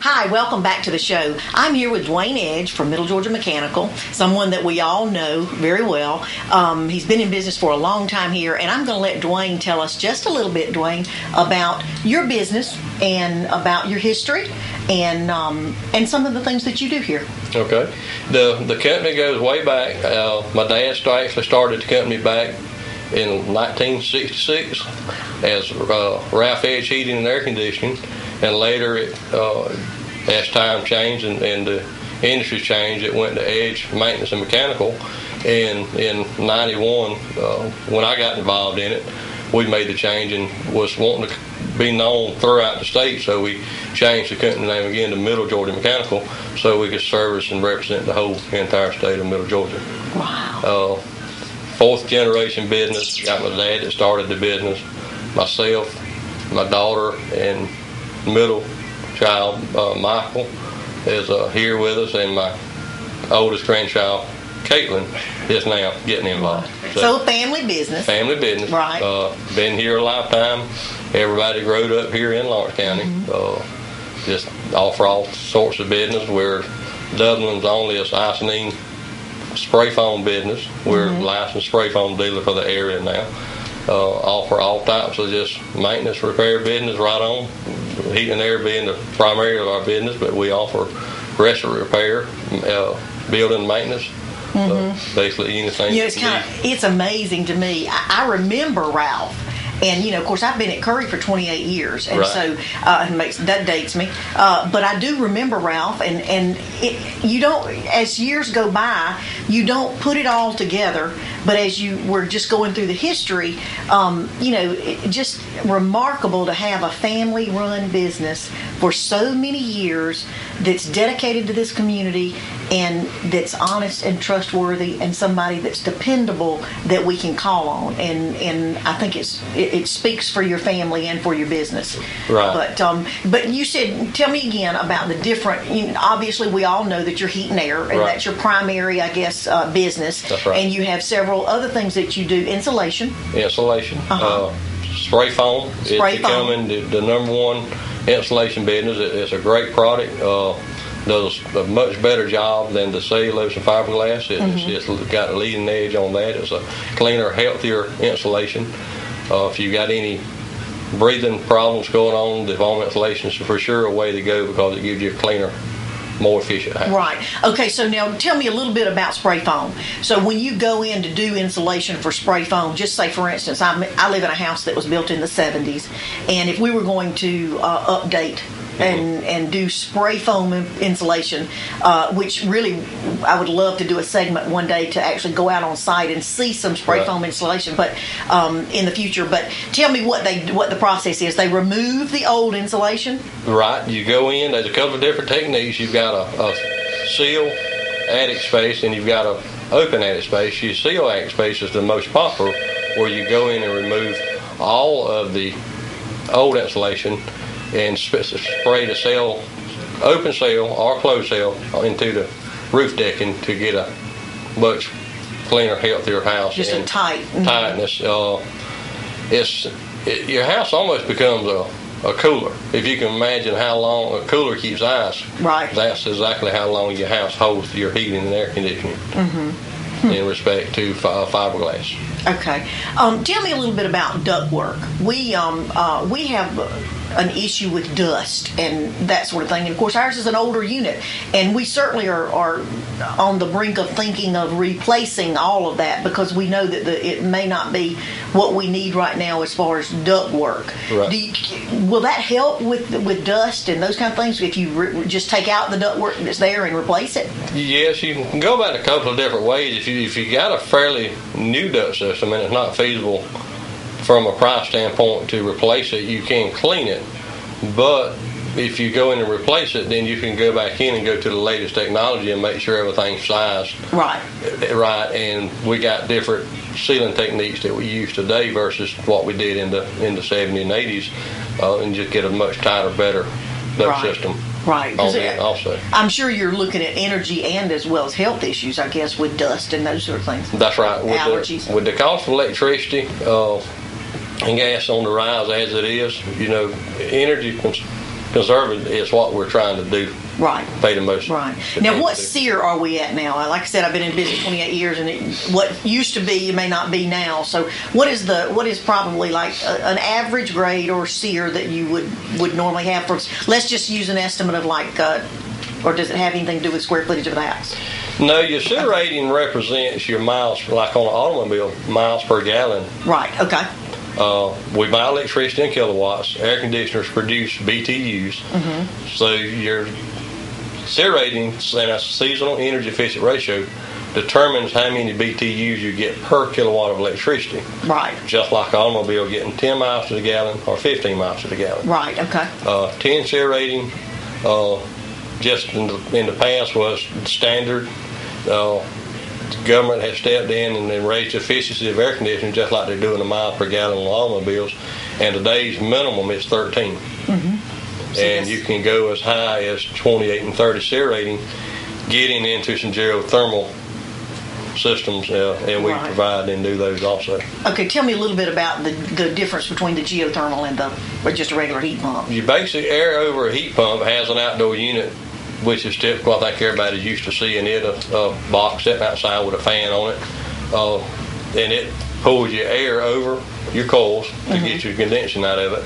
Hi, welcome back to the show. I'm here with DWAYNE Edge from Middle Georgia Mechanical, someone that we all know very well. He's been in business for a long time here, and I'm going to let DWAYNE tell us just a little bit, DWAYNE, about your business and about your history and some of the things that you do here. Okay. The company goes way back. My dad actually started the company back in 1966 as Ralph Edge Heating and Air Conditioning, and later as time changed and the industry changed, it went to Edge Maintenance and Mechanical. And in 91, when I got involved in it, we made the change and was wanting to be known throughout the state, so we changed the company name again to Middle Georgia Mechanical so we could service and represent the whole entire state of Middle Georgia. Wow. Fourth generation business. Got my dad that started the business, myself, my daughter, and middle child Michael is here with us, and my oldest grandchild Caitlin is now getting involved. So family business. Family business. Right. Been here a lifetime. Everybody growed up here in Lawrence County. Just offer all sorts of business. We're Dublin's only icing spray foam business. We're a licensed spray foam dealer for the area now. Offer all types of just maintenance, repair business right on. Heat and air being the primary of our business, but we offer restaurant repair, building maintenance, basically anything. You know, it's amazing to me. I remember Ralph. And, you know, of course, I've been at Curry for 28 years, and so that dates me. But I do remember Ralph, and you don't, as years go by, you don't put it all together. But as you were just going through the history, you know, just remarkable to have a family-run business for so many years that's dedicated to this community and that's honest and trustworthy and somebody that's dependable that we can call on. And I think it speaks for your family and for your business. Right. But you said, tell me again about the different, you know, obviously we all know that you're heat and air, and that's your primary, I guess, business. That's right. And you have several other things that you do. Insulation. Spray foam is becoming the number one insulation business. It's a great product. Does a much better job than the cellulose and fiberglass. It's got a leading edge on that. It's a cleaner, healthier insulation. If you got any breathing problems going on, the foam insulation is for sure a way to go because it gives you a cleaner, more efficient house. Right. Okay, so now tell me a little bit about spray foam. So when you go in to do insulation for spray foam, just say, for instance, I live in a house that was built in the 70s, and if we were going to update and do spray foam insulation, which really I would love to do a segment one day to actually go out on site and see some spray foam insulation, but in the future. But tell me what the process is. They remove the old insulation. Right. You go in. There's a couple of different techniques. You've got a seal attic space and you've got a open attic space. Your seal attic space is the most popular, where you go in and remove all of the old insulation and spray the cell, open cell or closed cell, into the roof decking to get a much cleaner, healthier house. Just a tightness. Your house almost becomes a cooler. If you can imagine how long a cooler keeps ice, that's exactly how long your house holds your heating and air conditioning. In respect to fiberglass. Okay. Tell me a little bit about ductwork. We have an issue with dust and that sort of thing. And of course, ours is an older unit, and we certainly are on the brink of thinking of replacing all of that because we know that it may not be what we need right now as far as ductwork. Right. Will that help with dust and those kind of things if you just take out the ductwork that's there and replace it? Yes, you can go about a couple of different ways. If you got a fairly new duct system and it's not feasible from a price standpoint to replace it, you can clean it. But if you go in and replace it, then you can go back in and go to the latest technology and make sure everything's sized right. And we got different sealing techniques that we use today versus what we did in the 70s and 80s, and just get a much tighter, better duct system. Right. Also, I'm sure you're looking at energy and as well as health issues, I guess, with dust and those sort of things. That's right. Allergies. With the cost of electricity and gas on the rise as it is, you know, energy conservative is what we're trying to do. Right. Pay the most. Right. Now, what SEER are we at now? Like I said, I've been in business 28 years, and what used to be, it may not be now. So, what is probably like an average grade or SEER that you would normally have for? Let's just use an estimate of like, or does it have anything to do with square footage of the house? No, your SEER rating represents your miles, like on an automobile, miles per gallon. Right. Okay. We buy electricity in kilowatts. Air conditioners produce BTUs. Mm-hmm. So your SEER rating, and a seasonal energy efficient ratio, determines how many BTUs you get per kilowatt of electricity. Right. Just like an automobile getting 10 miles to the gallon or 15 miles to the gallon. Right. Okay. 10 SEER rating, just in the past was standard. The government has stepped in and raised the efficiency of air conditioning just like they're doing a mile per gallon on automobiles. And today's minimum is 13. Mm-hmm. And you can go as high as 28 and 30 SEER rating, getting into some geothermal systems, and we provide and do those also. Okay, tell me a little bit about the difference between the geothermal and or just a regular heat pump. Your basic air over a heat pump has an outdoor unit, which is typical. I think everybody's used to seeing it, a box sitting outside with a fan on it, and it pulls your air over your coils to get your condensing out of it.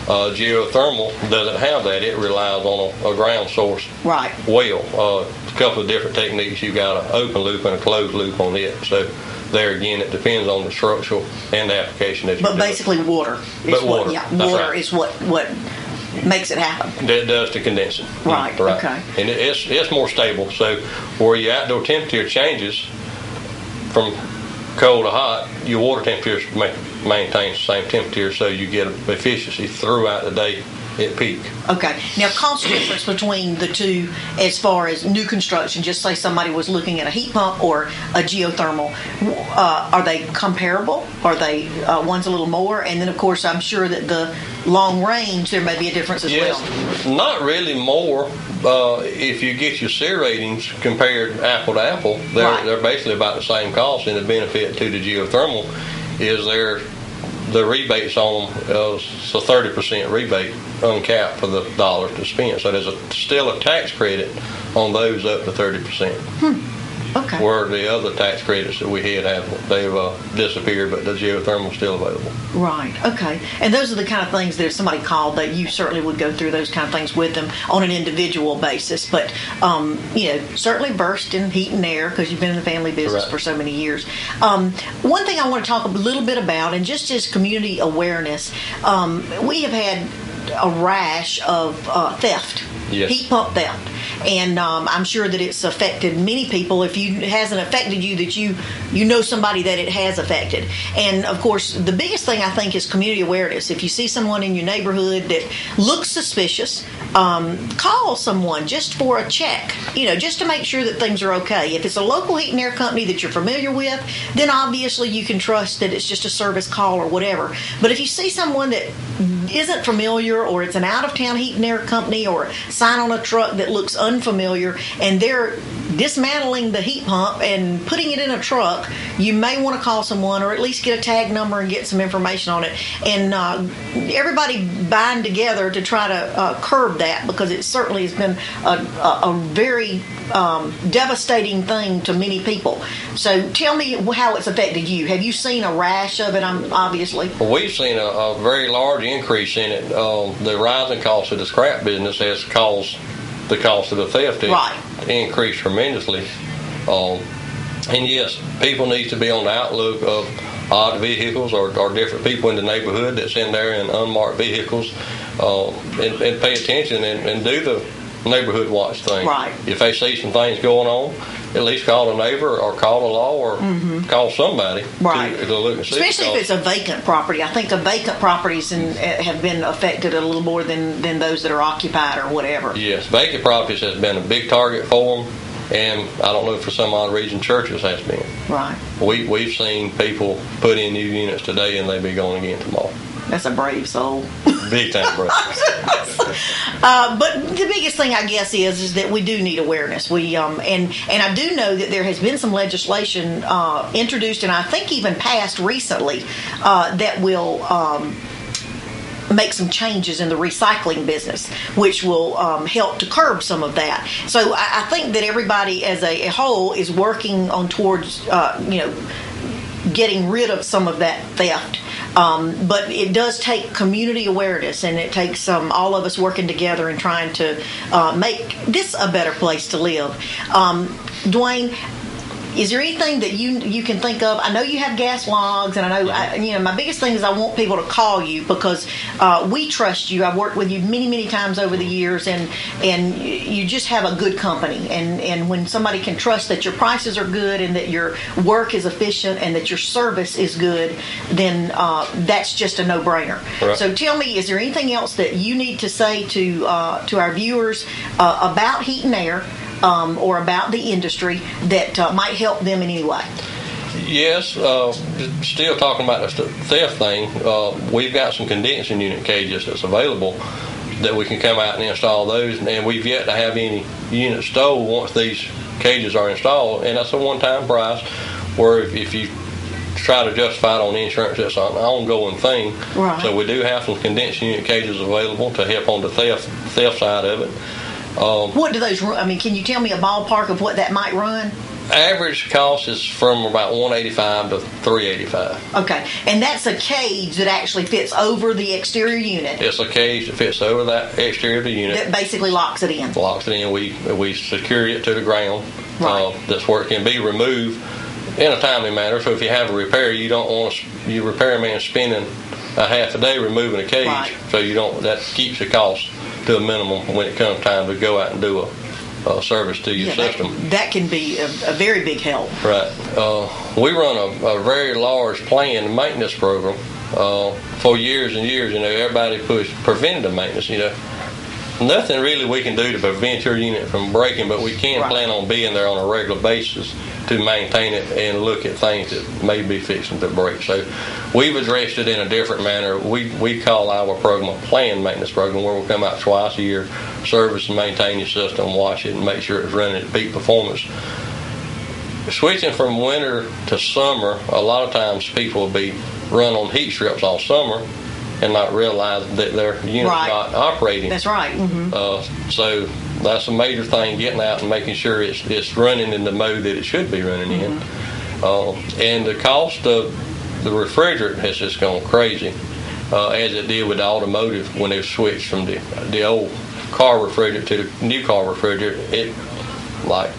Geothermal doesn't have that. It relies on a ground source well. A couple of different techniques. You got an open loop and a closed loop on it. So there again, it depends on the structural and the application that you do. But basically water. Water. Yeah, water is what makes it happen. That does the condensing. Right. Okay. And it's more stable. So where your outdoor temperature changes from cold to hot, your water temperature maintains the same temperature, so you get efficiency throughout the day at peak. Okay. Now, cost difference between the two as far as new construction, just say somebody was looking at a heat pump or a geothermal, are they comparable? Are they one's a little more? And then, of course, I'm sure that the long range, there may be a difference as well. Not really more. If you get your SEER ratings compared apple to apple, they're basically about the same cost, and the benefit to the geothermal is the rebates on them is a 30% rebate uncapped for the dollars to spend. So there's still a tax credit on those up to 30%. Okay. Where the other tax credits that we had, they've disappeared, but the geothermal is still available. Right. Okay. And those are the kind of things that if somebody called, that you certainly would go through those kind of things with them on an individual basis. But certainly versed in heat and air because you've been in the family business for so many years. One thing I want to talk a little bit about, and just as community awareness, we have had a rash of theft. Yes. Heat pump theft. And I'm sure that it's affected many people. If it hasn't affected you, that you know somebody that it has affected. And, of course, the biggest thing, I think, is community awareness. If you see someone in your neighborhood that looks suspicious, call someone just for a check, just to make sure that things are okay. If it's a local heat and air company that you're familiar with, then obviously you can trust that it's just a service call or whatever. But if you see someone that isn't familiar, or it's an out-of-town heat and air company, or a sign on a truck that looks unfamiliar, and they're dismantling the heat pump and putting it in a truck, you may want to call someone, or at least get a tag number and get some information on it. And everybody bind together to try to curb that, because it certainly has been a very devastating thing to many people. So tell me how it's affected you. Have you seen a rash of it? Obviously. Well, we've seen a very large increase in it. The rising cost of the scrap business has caused the cost of the theft to increase tremendously. And yes, people need to be on the outlook of odd vehicles or different people in the neighborhood that's in there in unmarked vehicles, and pay attention and do the neighborhood watch thing. Right. If they see some things going on, at least call a neighbor or call the law or call somebody to look and see. Especially if it's a vacant property. I think the vacant properties have been affected a little more than those that are occupied or whatever. Yes, vacant properties has been a big target for them, and I don't know, for some odd reason churches has been. Right. We've seen people put in new units today and they be going again tomorrow. That's a brave soul. Big time brave. But the biggest thing, I guess, is that we do need awareness. We and I do know that there has been some legislation introduced, and I think even passed recently, that will make some changes in the recycling business, which will help to curb some of that. So I think that everybody as a whole is working on towards, getting rid of some of that theft. But it does take community awareness, and it takes all of us working together and trying to make this a better place to live. DWAYNE, is there anything that you can think of? I know you have gas logs, and I know my biggest thing is I want people to call you because we trust you. I've worked with you many times over the years, and you just have a good company. And when somebody can trust that your prices are good and that your work is efficient and that your service is good, then that's just a no-brainer. Right. So tell me, is there anything else that you need to say to our viewers about heat and air? Or about the industry that might help them in any way? Yes, still talking about the theft thing, we've got some condensing unit cages that's available that we can come out and install those, and we've yet to have any units stole once these cages are installed, and that's a one-time price where if you try to justify it on insurance, it's an ongoing thing. Right. So we do have some condensing unit cages available to help on the theft side of it. What do those run? I mean, can you tell me a ballpark of what that might run? Average cost is from about $185 to $385. Okay, and that's a cage that actually fits over the exterior unit. It's a cage that fits over that exterior of the unit. That basically locks it in. Locks it in. We secure it to the ground. Right. That's where it can be removed in a timely manner. So if you have a repair, you don't want your repairman spending a half a day removing a cage. Right. So you don't. That keeps the cost to a minimum when it comes time to go out and do a service to your system. That can be a very big help. Right. We run a very large planned maintenance program for years and years. Everybody pushed preventative maintenance. Nothing really we can do to prevent your unit from breaking, but we can plan on being there on a regular basis to maintain it and look at things that may be fixing to break. So we've addressed it in a different manner. We call our program a planned maintenance program, where we'll come out twice a year, service and maintain your system, wash it, and make sure it's running at peak performance. Switching from winter to summer, a lot of times people will be run on heat strips all summer and not realize that their unit's not operating. That's right. Mm-hmm. So that's a major thing, getting out and making sure it's running in the mode that it should be running in. And the cost of the refrigerant has just gone crazy, as it did with the automotive when they switched from the old car refrigerant to the new car refrigerant. It like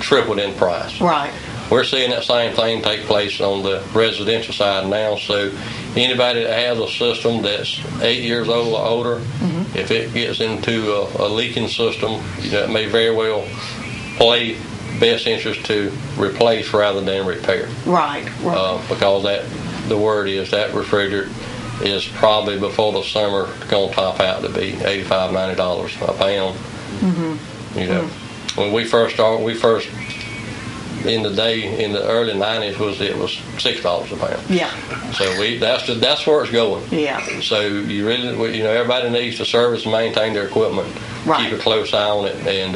tripled in price. Right. We're seeing that same thing take place on the residential side now. So anybody that has a system that's 8 years old or older, if it gets into a leaking system, it may very well play best interest to replace rather than repair. Right. Because the word is that refrigerant is probably before the summer going to top out to be $85, $90 a pound. When we first started, in the early 90s it was $6 a pound. Yeah. So that's where it's going. Yeah. So you really, everybody needs to service and maintain their equipment, keep a close eye on it, and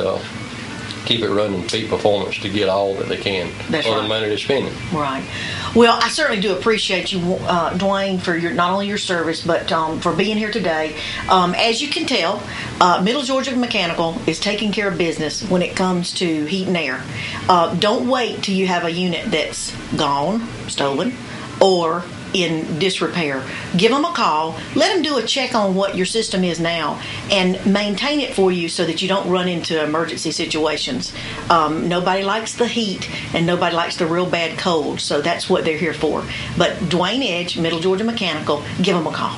keep it running peak performance to get all that they can for the money they're spending. Right. Well, I certainly do appreciate you, DWAYNE, for not only your service, but for being here today. As you can tell, Middle Georgia Mechanical is taking care of business when it comes to heat and air. Don't wait till you have a unit that's gone, stolen, or in disrepair. Give them a call. Let them do a check on what your system is now and maintain it for you so that you don't run into emergency situations. Nobody likes the heat and nobody likes the real bad cold, so that's what they're here for. But DWAYNE Edge, Middle Georgia Mechanical, give them a call.